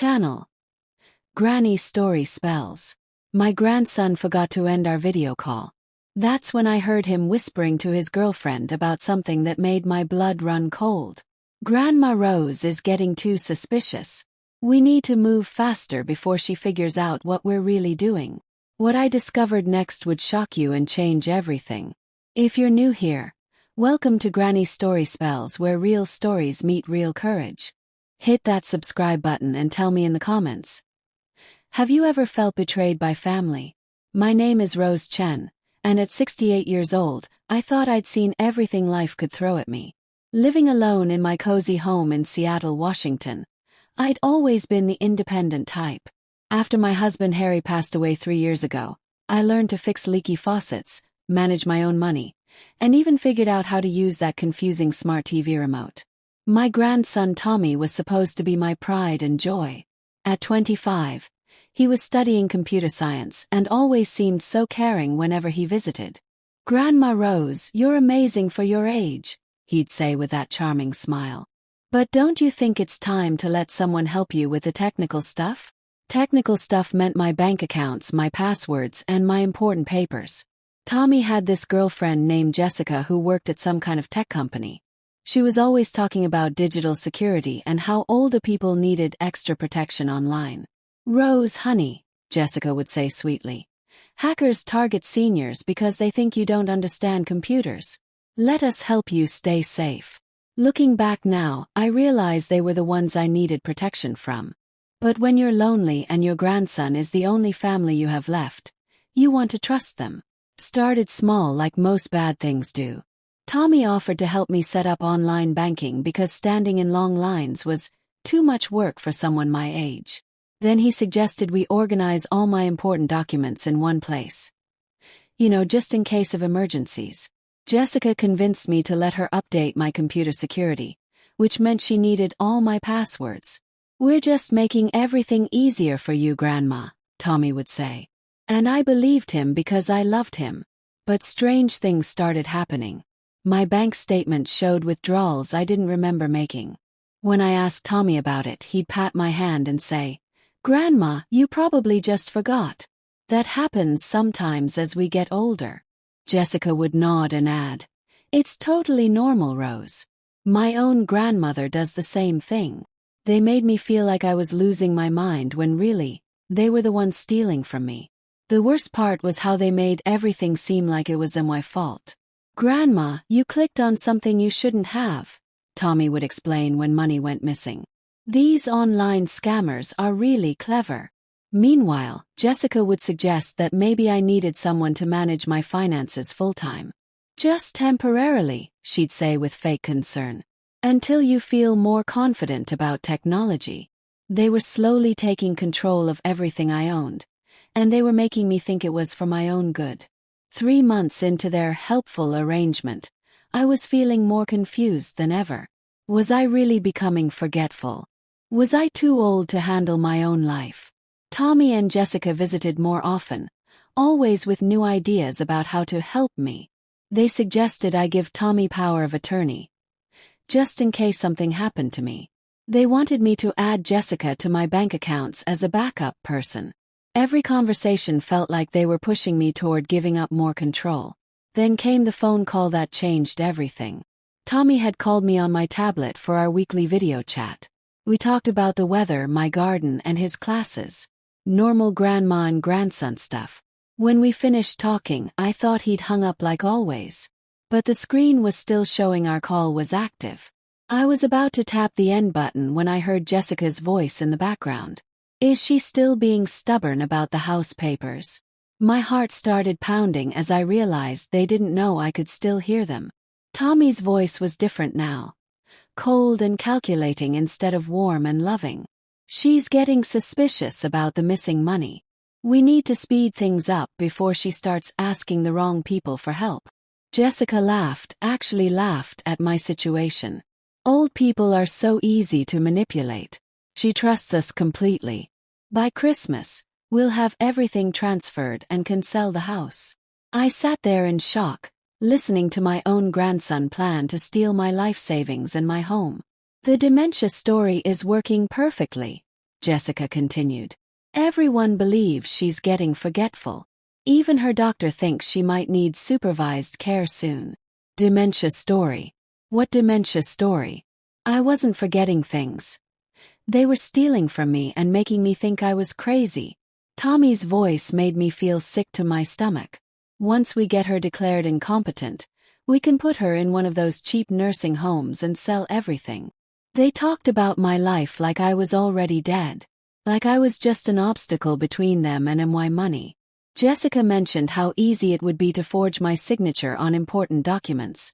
channel. Granny Story Spells. My grandson forgot to end our video call. That's when I heard him whispering to his girlfriend about something that made my blood run cold. Grandma Rose is getting too suspicious. We need to move faster before she figures out what we're really doing. What I discovered next would shock you and change everything. If you're new here, welcome to Granny Story Spells, where real stories meet real courage. Hit that subscribe button and tell me in the comments. Have you ever felt betrayed by family? My name is Rose Chen, and at 68 years old, I thought I'd seen everything life could throw at me. Living alone in my cozy home in Seattle, Washington, I'd always been the independent type. After my husband Harry passed away 3 years ago, I learned to fix leaky faucets, manage my own money, and even figured out how to use that confusing smart TV remote. My grandson Tommy was supposed to be my pride and joy. At 25, he was studying computer science and always seemed so caring whenever he visited. "Grandma Rose, you're amazing for your age," he'd say with that charming smile. "But don't you think it's time to let someone help you with the technical stuff?" Technical stuff meant my bank accounts, my passwords, and my important papers. Tommy had this girlfriend named Jessica who worked at some kind of tech company. She was always talking about digital security and how older people needed extra protection online. "Rose, honey," Jessica would say sweetly, "hackers target seniors because they think you don't understand computers. Let us help you stay safe." Looking back now, I realize they were the ones I needed protection from. But when you're lonely and your grandson is the only family you have left, you want to trust them. Started small like most bad things do. Tommy offered to help me set up online banking because standing in long lines was too much work for someone my age. Then he suggested we organize all my important documents in one place. Just in case of emergencies. Jessica convinced me to let her update my computer security, which meant she needed all my passwords. "We're just making everything easier for you, Grandma," Tommy would say. And I believed him because I loved him. But strange things started happening. My bank statement showed withdrawals I didn't remember making. When I asked Tommy about it, he'd pat my hand and say, "Grandma, you probably just forgot. That happens sometimes as we get older." Jessica would nod and add, "It's totally normal, Rose. My own grandmother does the same thing." They made me feel like I was losing my mind when really, they were the ones stealing from me. The worst part was how they made everything seem like it was my fault. "Grandma, you clicked on something you shouldn't have," Tommy would explain when money went missing. "These online scammers are really clever." Meanwhile, Jessica would suggest that maybe I needed someone to manage my finances full-time. "Just temporarily," she'd say with fake concern. "Until you feel more confident about technology." They were slowly taking control of everything I owned, and they were making me think it was for my own good. 3 months into their helpful arrangement, I was feeling more confused than ever. Was I really becoming forgetful? Was I too old to handle my own life? Tommy and Jessica visited more often, always with new ideas about how to help me. They suggested I give Tommy power of attorney, just in case something happened to me. They wanted me to add Jessica to my bank accounts as a backup person. Every conversation felt like they were pushing me toward giving up more control. Then came the phone call that changed everything. Tommy had called me on my tablet for our weekly video chat. We talked about the weather, my garden, and his classes. Normal grandma and grandson stuff. When we finished talking, I thought he'd hung up like always. But the screen was still showing our call was active. I was about to tap the end button when I heard Jessica's voice in the background. "Is she still being stubborn about the house papers?" My heart started pounding as I realized they didn't know I could still hear them. Tommy's voice was different now. Cold and calculating instead of warm and loving. "She's getting suspicious about the missing money. We need to speed things up before she starts asking the wrong people for help." Jessica actually laughed at my situation. "Old people are so easy to manipulate. She trusts us completely. By Christmas, we'll have everything transferred and can sell the house." I sat there in shock, listening to my own grandson plan to steal my life savings and my home. The dementia story is working perfectly. Jessica continued. Everyone believes she's getting forgetful. Even her doctor thinks she might need supervised care soon. Dementia story. What dementia story? I wasn't forgetting things. They were stealing from me and making me think I was crazy. Tommy's voice made me feel sick to my stomach. Once we get her declared incompetent, we can put her in one of those cheap nursing homes and sell everything. They talked about my life like I was already dead. Like I was just an obstacle between them and my money. Jessica mentioned how easy it would be to forge my signature on important documents.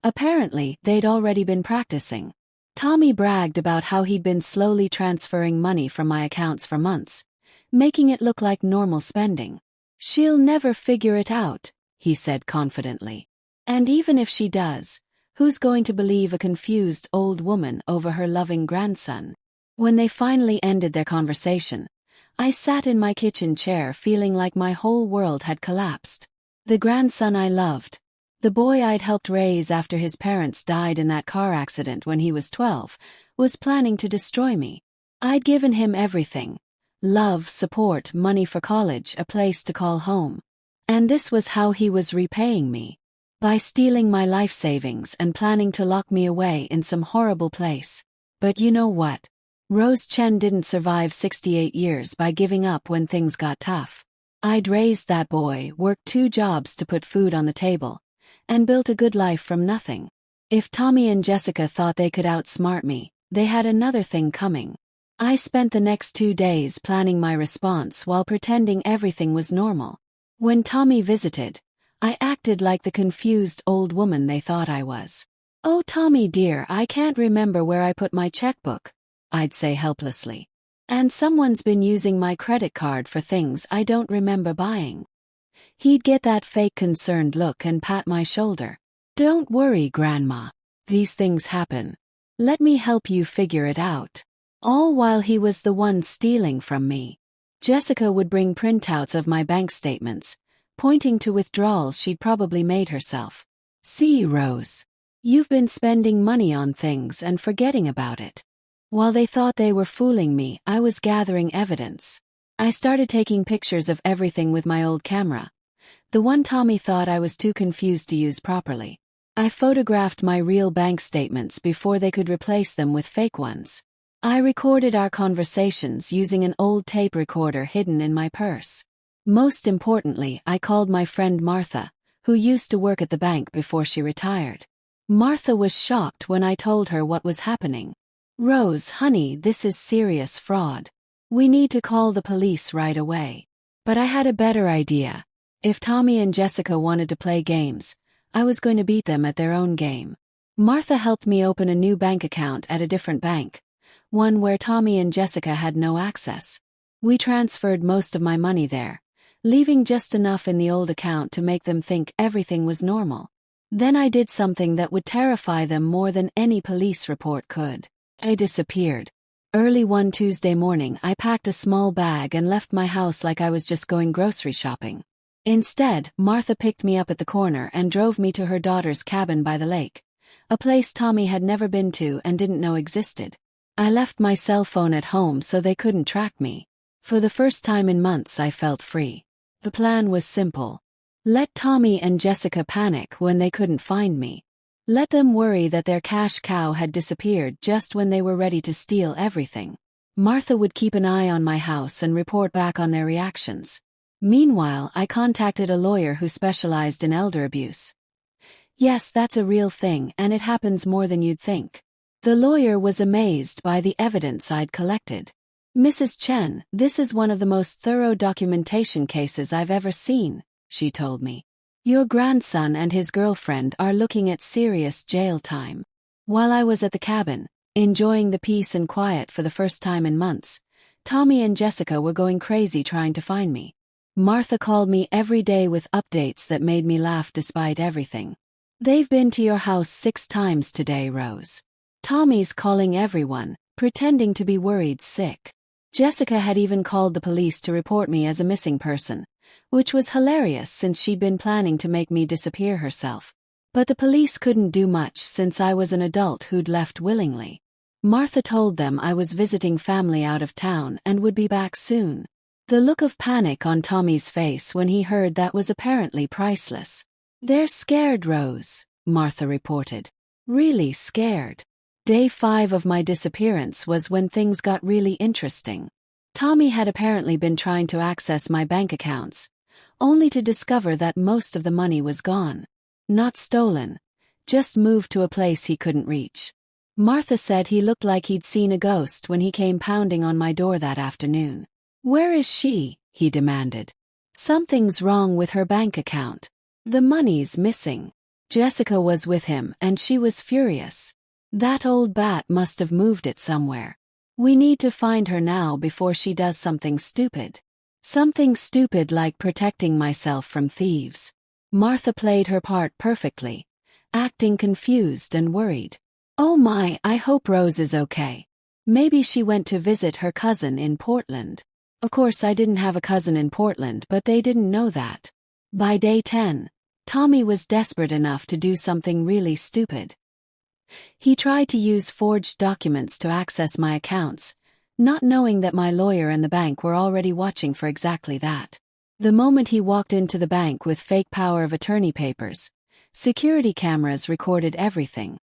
Apparently, they'd already been practicing. Tommy bragged about how he'd been slowly transferring money from my accounts for months, making it look like normal spending. She'll never figure it out, he said confidently. And even if she does, who's going to believe a confused old woman over her loving grandson? When they finally ended their conversation, I sat in my kitchen chair feeling like my whole world had collapsed. The grandson I loved, the boy I'd helped raise after his parents died in that car accident when he was 12, was planning to destroy me. I'd given him everything. Love, support, money for college, a place to call home. And this was how he was repaying me. By stealing my life savings and planning to lock me away in some horrible place. But you know what? Rose Chen didn't survive 68 years by giving up when things got tough. I'd raised that boy, worked 2 jobs to put food on the table, and built a good life from nothing. If Tommy and Jessica thought they could outsmart me, they had another thing coming. I spent the next 2 days planning my response while pretending everything was normal. When Tommy visited, I acted like the confused old woman they thought I was. "Oh, Tommy dear, I can't remember where I put my checkbook," I'd say helplessly. "And someone's been using my credit card for things I don't remember buying." He'd get that fake concerned look and pat my shoulder. "Don't worry, Grandma. These things happen. Let me help you figure it out." All while he was the one stealing from me. Jessica would bring printouts of my bank statements, pointing to withdrawals she'd probably made herself. "See, Rose. You've been spending money on things and forgetting about it." While they thought they were fooling me, I was gathering evidence. I started taking pictures of everything with my old camera. The one Tommy thought I was too confused to use properly. I photographed my real bank statements before they could replace them with fake ones. I recorded our conversations using an old tape recorder hidden in my purse. Most importantly, I called my friend Martha, who used to work at the bank before she retired. Martha was shocked when I told her what was happening. "Rose, honey, this is serious fraud. We need to call the police right away." But I had a better idea. If Tommy and Jessica wanted to play games, I was going to beat them at their own game. Martha helped me open a new bank account at a different bank, one where Tommy and Jessica had no access. We transferred most of my money there, leaving just enough in the old account to make them think everything was normal. Then I did something that would terrify them more than any police report could. I disappeared. Early one Tuesday morning, I packed a small bag and left my house like I was just going grocery shopping. Instead, Martha picked me up at the corner and drove me to her daughter's cabin by the lake, a place Tommy had never been to and didn't know existed. I left my cell phone at home so they couldn't track me. For the first time in months, I felt free. The plan was simple. Let Tommy and Jessica panic when they couldn't find me. Let them worry that their cash cow had disappeared just when they were ready to steal everything. Martha would keep an eye on my house and report back on their reactions. Meanwhile, I contacted a lawyer who specialized in elder abuse. Yes, that's a real thing, and it happens more than you'd think. The lawyer was amazed by the evidence I'd collected. "Mrs. Chen, this is one of the most thorough documentation cases I've ever seen," she told me. "Your grandson and his girlfriend are looking at serious jail time." While I was at the cabin, enjoying the peace and quiet for the first time in months, Tommy and Jessica were going crazy trying to find me. Martha called me every day with updates that made me laugh despite everything. "They've been to your house 6 times today, Rose. Tommy's calling everyone, pretending to be worried sick." Jessica had even called the police to report me as a missing person, which was hilarious since she'd been planning to make me disappear herself. But the police couldn't do much since I was an adult who'd left willingly. Martha told them I was visiting family out of town and would be back soon. The look of panic on Tommy's face when he heard that was apparently priceless. "They're scared, Rose," Martha reported. "Really scared." Day 5 of my disappearance was when things got really interesting. Tommy had apparently been trying to access my bank accounts, only to discover that most of the money was gone. Not stolen, just moved to a place he couldn't reach. Martha said he looked like he'd seen a ghost when he came pounding on my door that afternoon. "Where is she?" he demanded. "Something's wrong with her bank account. The money's missing." Jessica was with him and she was furious. "That old bat must have moved it somewhere. We need to find her now before she does something stupid." Something stupid like protecting myself from thieves. Martha played her part perfectly, acting confused and worried. "Oh my, I hope Rose is okay. Maybe she went to visit her cousin in Portland." Of course I didn't have a cousin in Portland, but they didn't know that. By day 10, Tommy was desperate enough to do something really stupid. He tried to use forged documents to access my accounts, not knowing that my lawyer and the bank were already watching for exactly that. The moment he walked into the bank with fake power of attorney papers, security cameras recorded everything.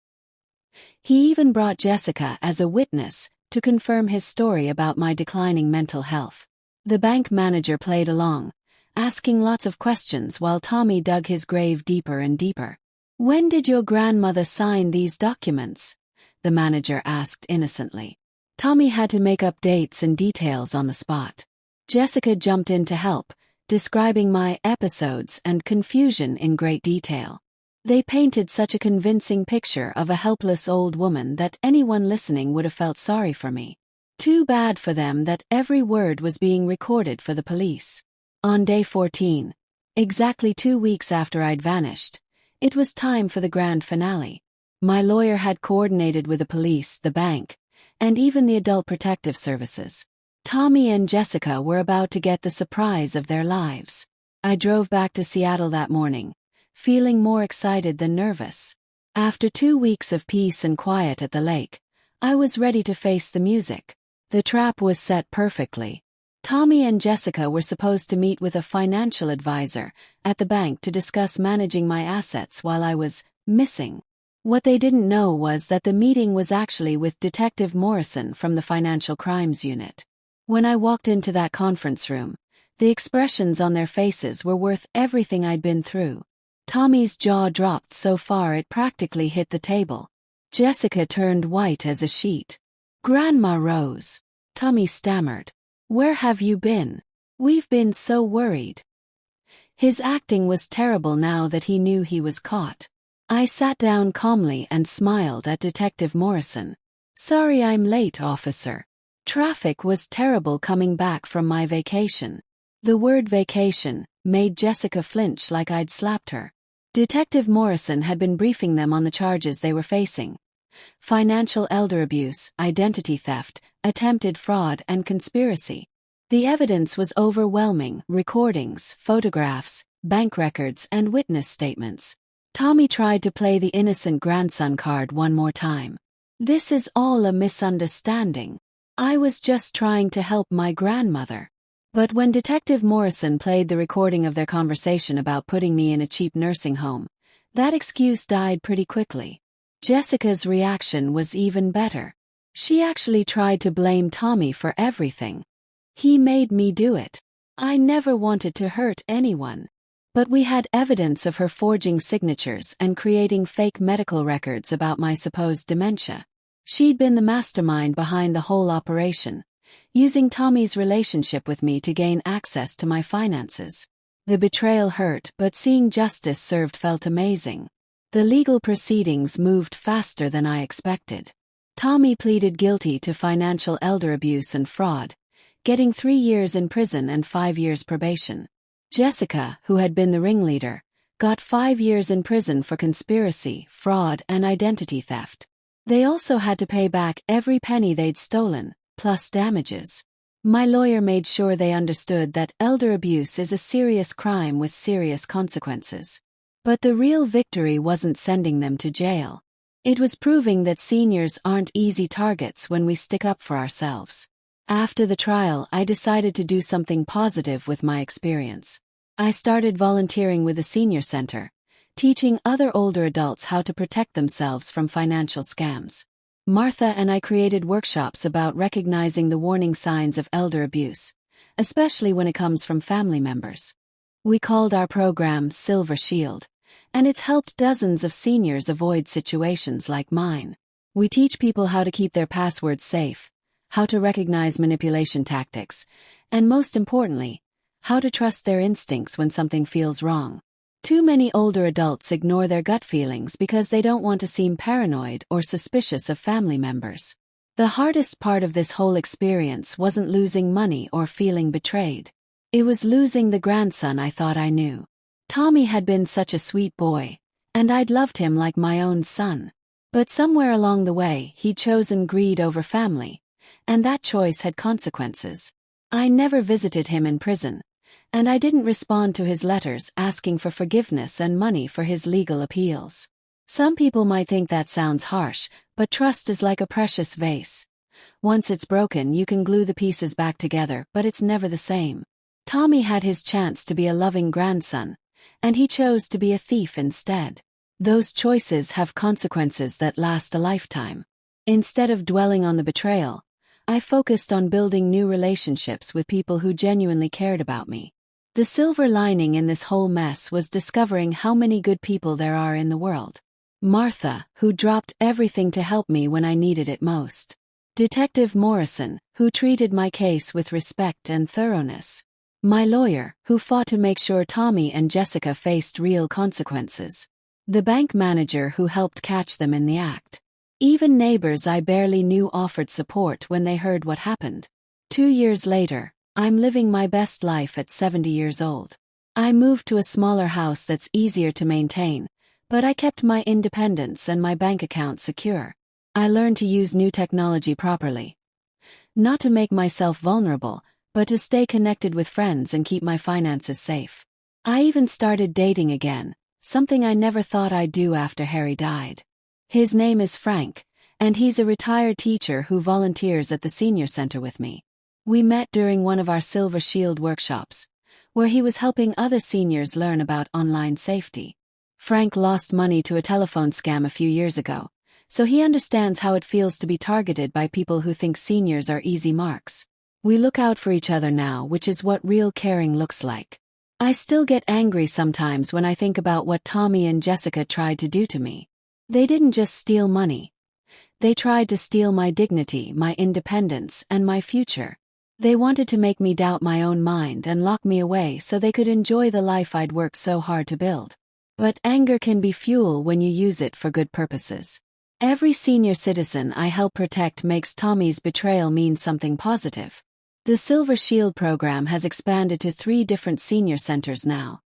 He even brought Jessica as a witness to confirm his story about my declining mental health. The bank manager played along, asking lots of questions while Tommy dug his grave deeper and deeper. "When did your grandmother sign these documents?" the manager asked innocently. Tommy had to make up dates and details on the spot. Jessica jumped in to help, describing my episodes and confusion in great detail. They painted such a convincing picture of a helpless old woman that anyone listening would have felt sorry for me. Too bad for them that every word was being recorded for the police. On day 14, exactly 2 weeks after I'd vanished, it was time for the grand finale. My lawyer had coordinated with the police, the bank, and even the Adult Protective Services. Tommy and Jessica were about to get the surprise of their lives. I drove back to Seattle that morning, feeling more excited than nervous. After 2 weeks of peace and quiet at the lake, I was ready to face the music. The trap was set perfectly. Tommy and Jessica were supposed to meet with a financial advisor at the bank to discuss managing my assets while I was missing. What they didn't know was that the meeting was actually with Detective Morrison from the Financial Crimes Unit. When I walked into that conference room, the expressions on their faces were worth everything I'd been through. Tommy's jaw dropped so far it practically hit the table. Jessica turned white as a sheet. "Grandma Rose," Tommy stammered. "Where have you been? We've been so worried." His acting was terrible now that he knew he was caught. I sat down calmly and smiled at Detective Morrison. "Sorry I'm late, officer. Traffic was terrible coming back from my vacation." The word vacation made Jessica flinch like I'd slapped her. Detective Morrison had been briefing them on the charges they were facing: financial elder abuse, identity theft, attempted fraud, and conspiracy. The evidence was overwhelming: recordings, photographs, bank records, and witness statements. Tommy tried to play the innocent grandson card one more time. "This is all a misunderstanding. I was just trying to help my grandmother." But when Detective Morrison played the recording of their conversation about putting me in a cheap nursing home, that excuse died pretty quickly. Jessica's reaction was even better. She actually tried to blame Tommy for everything. "He made me do it. I never wanted to hurt anyone." But we had evidence of her forging signatures and creating fake medical records about my supposed dementia. She'd been the mastermind behind the whole operation, using Tommy's relationship with me to gain access to my finances. The betrayal hurt, but seeing justice served felt amazing. The legal proceedings moved faster than I expected. Tommy pleaded guilty to financial elder abuse and fraud, getting 3 years in prison and 5 years probation. Jessica, who had been the ringleader, got 5 years in prison for conspiracy, fraud, and identity theft. They also had to pay back every penny they'd stolen, plus damages. My lawyer made sure they understood that elder abuse is a serious crime with serious consequences. But the real victory wasn't sending them to jail. It was proving that seniors aren't easy targets when we stick up for ourselves. After the trial, I decided to do something positive with my experience. I started volunteering with a senior center, teaching other older adults how to protect themselves from financial scams. Martha and I created workshops about recognizing the warning signs of elder abuse, especially when it comes from family members. We called our program Silver Shield, and it's helped dozens of seniors avoid situations like mine. We teach people how to keep their passwords safe, how to recognize manipulation tactics, and most importantly, how to trust their instincts when something feels wrong. Too many older adults ignore their gut feelings because they don't want to seem paranoid or suspicious of family members. The hardest part of this whole experience wasn't losing money or feeling betrayed. It was losing the grandson I thought I knew. Tommy had been such a sweet boy, and I'd loved him like my own son. But somewhere along the way, he'd chosen greed over family, and that choice had consequences. I never visited him in prison, and I didn't respond to his letters asking for forgiveness and money for his legal appeals. Some people might think that sounds harsh, but trust is like a precious vase. Once it's broken, you can glue the pieces back together, but it's never the same. Tommy had his chance to be a loving grandson, and he chose to be a thief instead. Those choices have consequences that last a lifetime. Instead of dwelling on the betrayal, I focused on building new relationships with people who genuinely cared about me. The silver lining in this whole mess was discovering how many good people there are in the world. Martha, who dropped everything to help me when I needed it most. Detective Morrison, who treated my case with respect and thoroughness. My lawyer, who fought to make sure Tommy and Jessica faced real consequences. The bank manager who helped catch them in the act. Even neighbors I barely knew offered support when they heard what happened. 2 years later, I'm living my best life at 70 years old. I moved to a smaller house that's easier to maintain, but I kept my independence and my bank account secure. I learned to use new technology properly. Not to make myself vulnerable, but to stay connected with friends and keep my finances safe. I even started dating again, something I never thought I'd do after Harry died. His name is Frank, and he's a retired teacher who volunteers at the senior center with me. We met during one of our Silver Shield workshops, where he was helping other seniors learn about online safety. Frank lost money to a telephone scam a few years ago, so he understands how it feels to be targeted by people who think seniors are easy marks. We look out for each other now, which is what real caring looks like. I still get angry sometimes when I think about what Tommy and Jessica tried to do to me. They didn't just steal money. They tried to steal my dignity, my independence, and my future. They wanted to make me doubt my own mind and lock me away so they could enjoy the life I'd worked so hard to build. But anger can be fuel when you use it for good purposes. Every senior citizen I help protect makes Tommy's betrayal mean something positive. The Silver Shield program has expanded to 3 different senior centers now,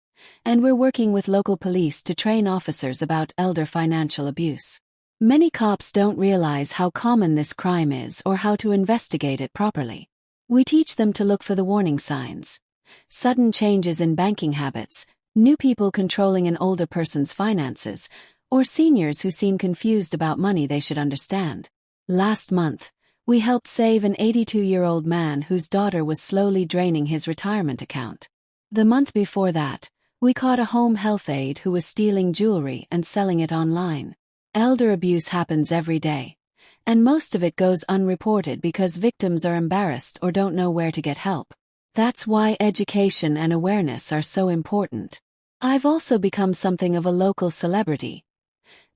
and we're working with local police to train officers about elder financial abuse. Many cops don't realize how common this crime is or how to investigate it properly. We teach them to look for the warning signs. Sudden changes in banking habits, new people controlling an older person's finances, or seniors who seem confused about money they should understand. Last month, we helped save an 82-year-old man whose daughter was slowly draining his retirement account. The month before that, we caught a home health aide who was stealing jewelry and selling it online. Elder abuse happens every day, and most of it goes unreported because victims are embarrassed or don't know where to get help. That's why education and awareness are so important. I've also become something of a local celebrity.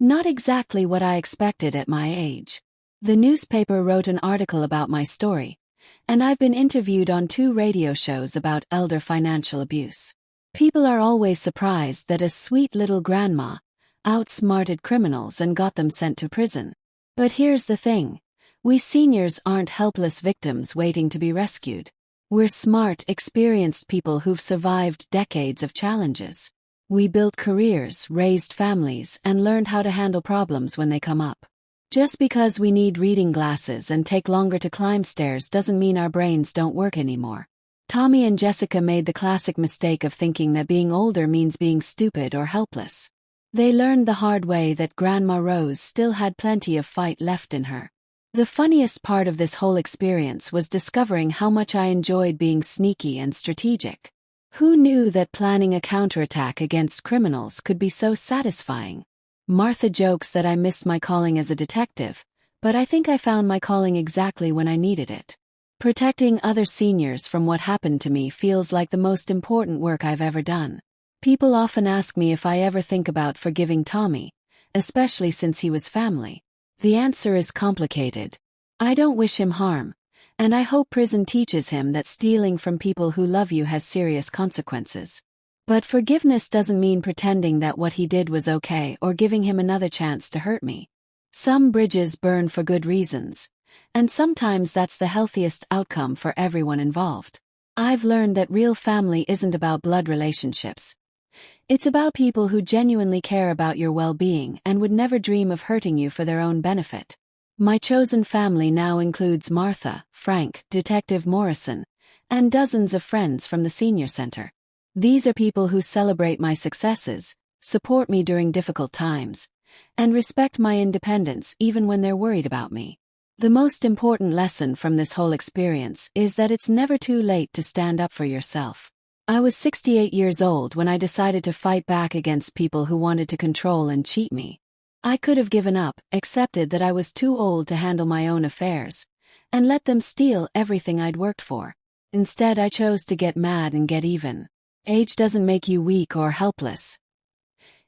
Not exactly what I expected at my age. The newspaper wrote an article about my story, and I've been interviewed on 2 radio shows about elder financial abuse. People are always surprised that a sweet little grandma outsmarted criminals and got them sent to prison. But here's the thing. We seniors aren't helpless victims waiting to be rescued. We're smart, experienced people who've survived decades of challenges. We built careers, raised families, and learned how to handle problems when they come up. Just because we need reading glasses and take longer to climb stairs doesn't mean our brains don't work anymore. Tommy and Jessica made the classic mistake of thinking that being older means being stupid or helpless. They learned the hard way that Grandma Rose still had plenty of fight left in her. The funniest part of this whole experience was discovering how much I enjoyed being sneaky and strategic. Who knew that planning a counterattack against criminals could be so satisfying? Martha jokes that I missed my calling as a detective, but I think I found my calling exactly when I needed it. Protecting other seniors from what happened to me feels like the most important work I've ever done. People often ask me if I ever think about forgiving Tommy, especially since he was family. The answer is complicated. I don't wish him harm, and I hope prison teaches him that stealing from people who love you has serious consequences. But forgiveness doesn't mean pretending that what he did was okay or giving him another chance to hurt me. Some bridges burn for good reasons, and sometimes that's the healthiest outcome for everyone involved. I've learned that real family isn't about blood relationships. It's about people who genuinely care about your well-being and would never dream of hurting you for their own benefit. My chosen family now includes Martha, Frank, Detective Morrison, and dozens of friends from the senior center. These are people who celebrate my successes, support me during difficult times, and respect my independence even when they're worried about me. The most important lesson from this whole experience is that it's never too late to stand up for yourself. I was 68 years old when I decided to fight back against people who wanted to control and cheat me. I could have given up, accepted that I was too old to handle my own affairs, and let them steal everything I'd worked for. Instead, I chose to get mad and get even. Age doesn't make you weak or helpless.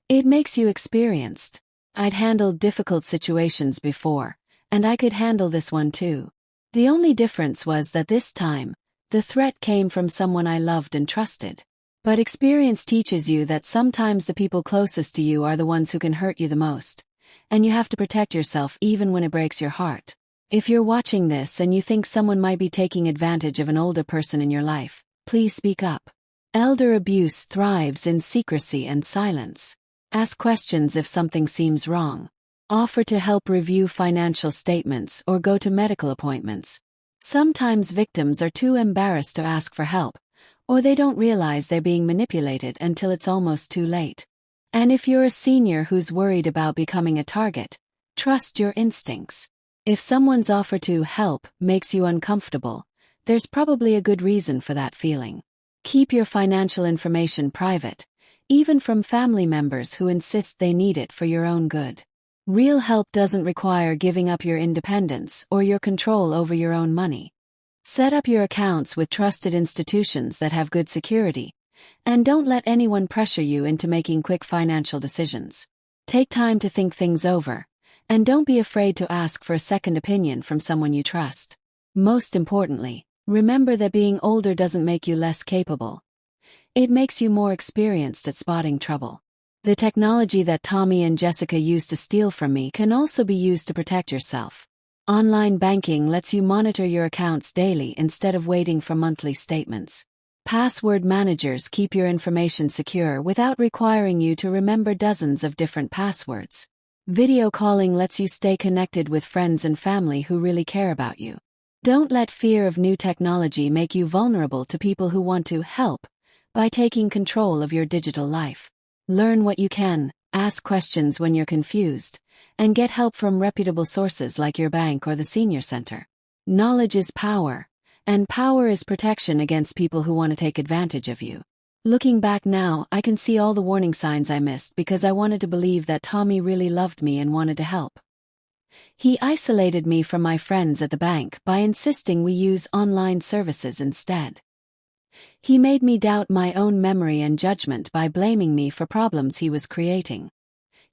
It makes you experienced. I'd handled difficult situations before, and I could handle this one too. The only difference was that this time, the threat came from someone I loved and trusted. But experience teaches you that sometimes the people closest to you are the ones who can hurt you the most, and you have to protect yourself even when it breaks your heart. If you're watching this and you think someone might be taking advantage of an older person in your life, please speak up. Elder abuse thrives in secrecy and silence. Ask questions if something seems wrong. Offer to help review financial statements or go to medical appointments. Sometimes victims are too embarrassed to ask for help, or they don't realize they're being manipulated until it's almost too late. And if you're a senior who's worried about becoming a target, trust your instincts. If someone's offer to help makes you uncomfortable, there's probably a good reason for that feeling. Keep your financial information private, even from family members who insist they need it for your own good. Real help doesn't require giving up your independence or your control over your own money. Set up your accounts with trusted institutions that have good security, and don't let anyone pressure you into making quick financial decisions. Take time to think things over, and don't be afraid to ask for a second opinion from someone you trust. Most importantly, remember that being older doesn't make you less capable. It makes you more experienced at spotting trouble. The technology that Tommy and Jessica used to steal from me can also be used to protect yourself. Online banking lets you monitor your accounts daily instead of waiting for monthly statements. Password managers keep your information secure without requiring you to remember dozens of different passwords. Video calling lets you stay connected with friends and family who really care about you. Don't let fear of new technology make you vulnerable to people who want to help by taking control of your digital life. Learn what you can, ask questions when you're confused, and get help from reputable sources like your bank or the senior center. Knowledge is power, and power is protection against people who want to take advantage of you. Looking back now, I can see all the warning signs I missed because I wanted to believe that Tommy really loved me and wanted to help. He isolated me from my friends at the bank by insisting we use online services instead. He made me doubt my own memory and judgment by blaming me for problems he was creating.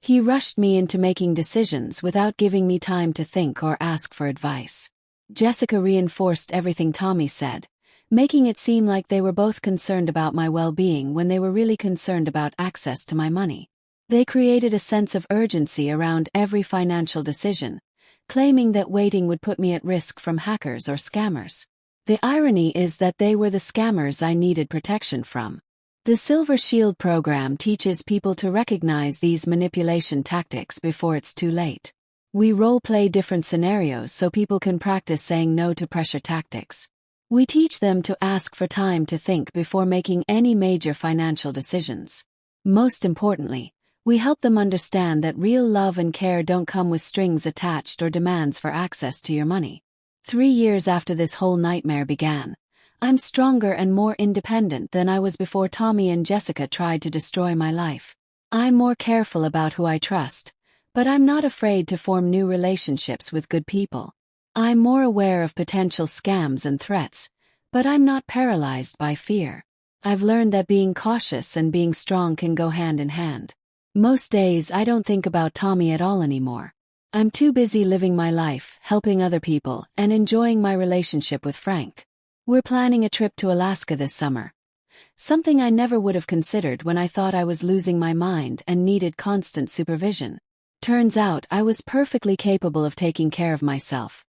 He rushed me into making decisions without giving me time to think or ask for advice. Jessica reinforced everything Tommy said, making it seem like they were both concerned about my well-being when they were really concerned about access to my money. They created a sense of urgency around every financial decision, claiming that waiting would put me at risk from hackers or scammers. The irony is that they were the scammers I needed protection from. The Silver Shield program teaches people to recognize these manipulation tactics before it's too late. We role-play different scenarios so people can practice saying no to pressure tactics. We teach them to ask for time to think before making any major financial decisions. Most importantly, We help them understand that real love and care don't come with strings attached or demands for access to your money. 3 years after this whole nightmare began, I'm stronger and more independent than I was before Tommy and Jessica tried to destroy my life. I'm more careful about who I trust, but I'm not afraid to form new relationships with good people. I'm more aware of potential scams and threats, but I'm not paralyzed by fear. I've learned that being cautious and being strong can go hand in hand. Most days I don't think about Tommy at all anymore. I'm too busy living my life, helping other people, and enjoying my relationship with Frank. We're planning a trip to Alaska this summer. Something I never would have considered when I thought I was losing my mind and needed constant supervision. Turns out I was perfectly capable of taking care of myself.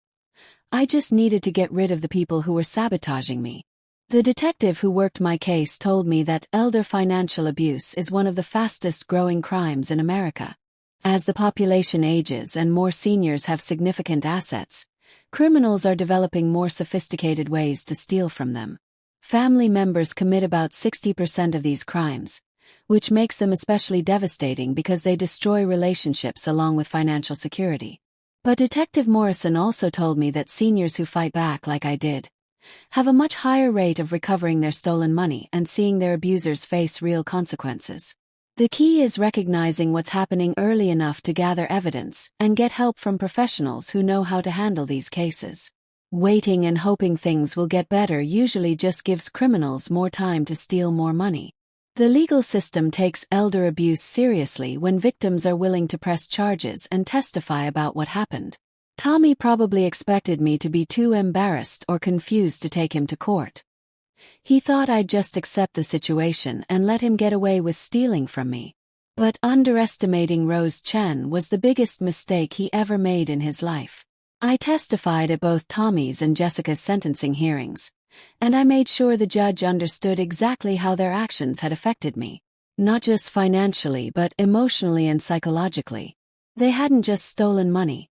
I just needed to get rid of the people who were sabotaging me. The detective who worked my case told me that elder financial abuse is one of the fastest growing crimes in America. As the population ages and more seniors have significant assets, criminals are developing more sophisticated ways to steal from them. Family members commit about 60% of these crimes, which makes them especially devastating because they destroy relationships along with financial security. But Detective Morrison also told me that seniors who fight back like I did have a much higher rate of recovering their stolen money and seeing their abusers face real consequences. The key is recognizing what's happening early enough to gather evidence and get help from professionals who know how to handle these cases. Waiting and hoping things will get better usually just gives criminals more time to steal more money. The legal system takes elder abuse seriously when victims are willing to press charges and testify about what happened. Tommy probably expected me to be too embarrassed or confused to take him to court. He thought I'd just accept the situation and let him get away with stealing from me. But underestimating Rose Chen was the biggest mistake he ever made in his life. I testified at both Tommy's and Jessica's sentencing hearings, and I made sure the judge understood exactly how their actions had affected me. Not just financially but emotionally and psychologically. They hadn't just stolen money.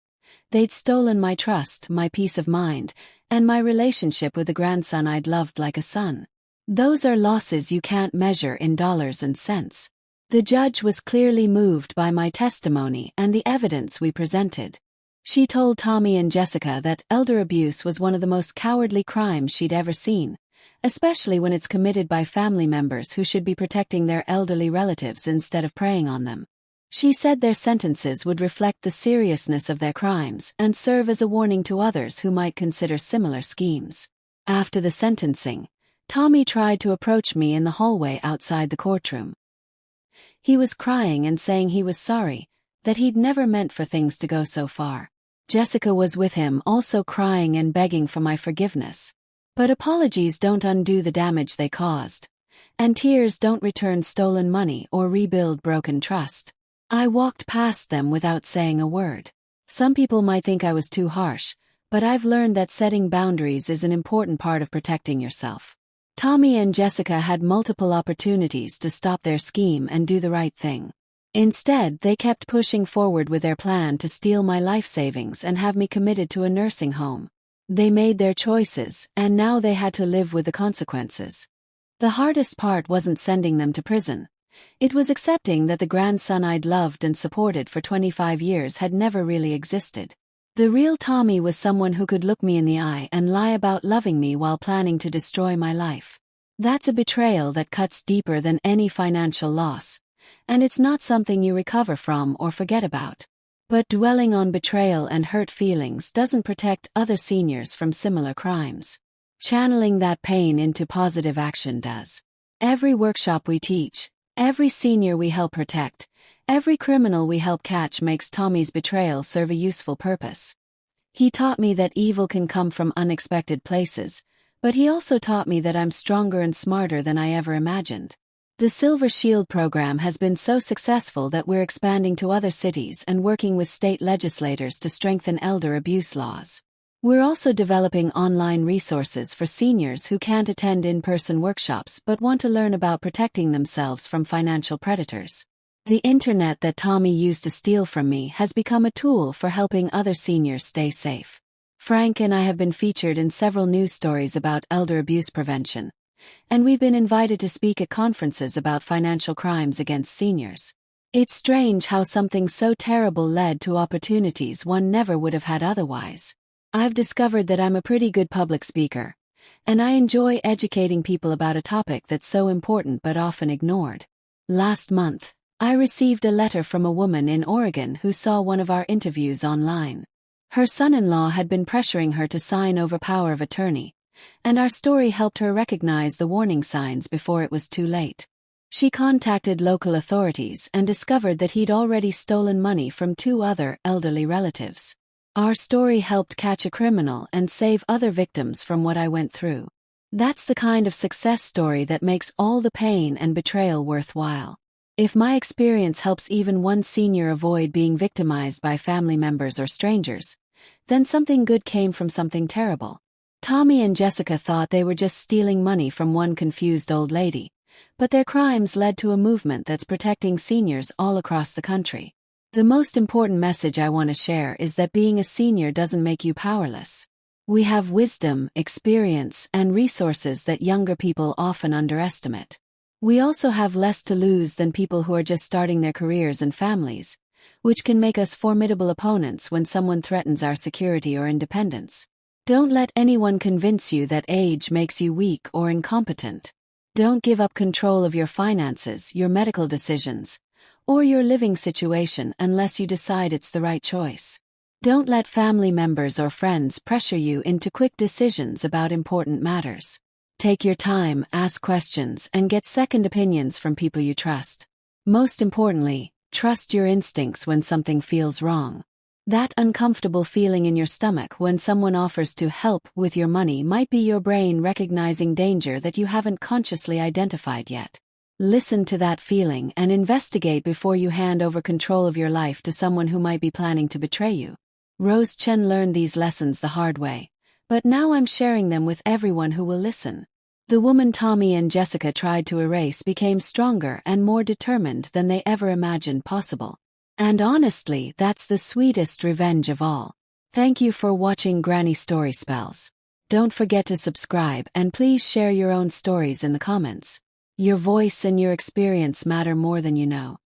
They'd stolen my trust, my peace of mind, and my relationship with the grandson I'd loved like a son. Those are losses you can't measure in dollars and cents. The judge was clearly moved by my testimony and the evidence we presented. She told Tommy and Jessica that elder abuse was one of the most cowardly crimes she'd ever seen, especially when it's committed by family members who should be protecting their elderly relatives instead of preying on them. She said their sentences would reflect the seriousness of their crimes and serve as a warning to others who might consider similar schemes. After the sentencing, Tommy tried to approach me in the hallway outside the courtroom. He was crying and saying he was sorry, that he'd never meant for things to go so far. Jessica was with him, also crying and begging for my forgiveness. But apologies don't undo the damage they caused, and tears don't return stolen money or rebuild broken trust. I walked past them without saying a word. Some people might think I was too harsh, but I've learned that setting boundaries is an important part of protecting yourself. Tommy and Jessica had multiple opportunities to stop their scheme and do the right thing. Instead, they kept pushing forward with their plan to steal my life savings and have me committed to a nursing home. They made their choices, and now they had to live with the consequences. The hardest part wasn't sending them to prison. It was accepting that the grandson I'd loved and supported for 25 years had never really existed. The real Tommy was someone who could look me in the eye and lie about loving me while planning to destroy my life. That's a betrayal that cuts deeper than any financial loss, and it's not something you recover from or forget about. But dwelling on betrayal and hurt feelings doesn't protect other seniors from similar crimes. Channeling that pain into positive action does. Every workshop we teach, every senior we help protect, every criminal we help catch makes Tommy's betrayal serve a useful purpose. He taught me that evil can come from unexpected places, but he also taught me that I'm stronger and smarter than I ever imagined. The Silver Shield program has been so successful that we're expanding to other cities and working with state legislators to strengthen elder abuse laws. We're also developing online resources for seniors who can't attend in-person workshops but want to learn about protecting themselves from financial predators. The internet that Tommy used to steal from me has become a tool for helping other seniors stay safe. Frank and I have been featured in several news stories about elder abuse prevention, and we've been invited to speak at conferences about financial crimes against seniors. It's strange how something so terrible led to opportunities one never would have had otherwise. I've discovered that I'm a pretty good public speaker, and I enjoy educating people about a topic that's so important but often ignored. Last month, I received a letter from a woman in Oregon who saw one of our interviews online. Her son-in-law had been pressuring her to sign over power of attorney, and our story helped her recognize the warning signs before it was too late. She contacted local authorities and discovered that he'd already stolen money from 2 other elderly relatives. Our story helped catch a criminal and save other victims from what I went through. That's the kind of success story that makes all the pain and betrayal worthwhile. If my experience helps even one senior avoid being victimized by family members or strangers, then something good came from something terrible. Tommy and Jessica thought they were just stealing money from one confused old lady, but their crimes led to a movement that's protecting seniors all across the country. The most important message I want to share is that being a senior doesn't make you powerless. We have wisdom, experience, and resources that younger people often underestimate. We also have less to lose than people who are just starting their careers and families, which can make us formidable opponents when someone threatens our security or independence. Don't let anyone convince you that age makes you weak or incompetent. Don't give up control of your finances, your medical decisions, or your living situation unless you decide it's the right choice. Don't let family members or friends pressure you into quick decisions about important matters. Take your time, ask questions, and get second opinions from people you trust. Most importantly, trust your instincts when something feels wrong. That uncomfortable feeling in your stomach when someone offers to help with your money might be your brain recognizing danger that you haven't consciously identified yet. Listen to that feeling and investigate before you hand over control of your life to someone who might be planning to betray you. Rose Chen learned these lessons the hard way, but now I'm sharing them with everyone who will listen. The woman Tommy and Jessica tried to erase became stronger and more determined than they ever imagined possible. And honestly, that's the sweetest revenge of all. Thank you for watching Granny Story Spells. Don't forget to subscribe and please share your own stories in the comments. Your voice and your experience matter more than you know.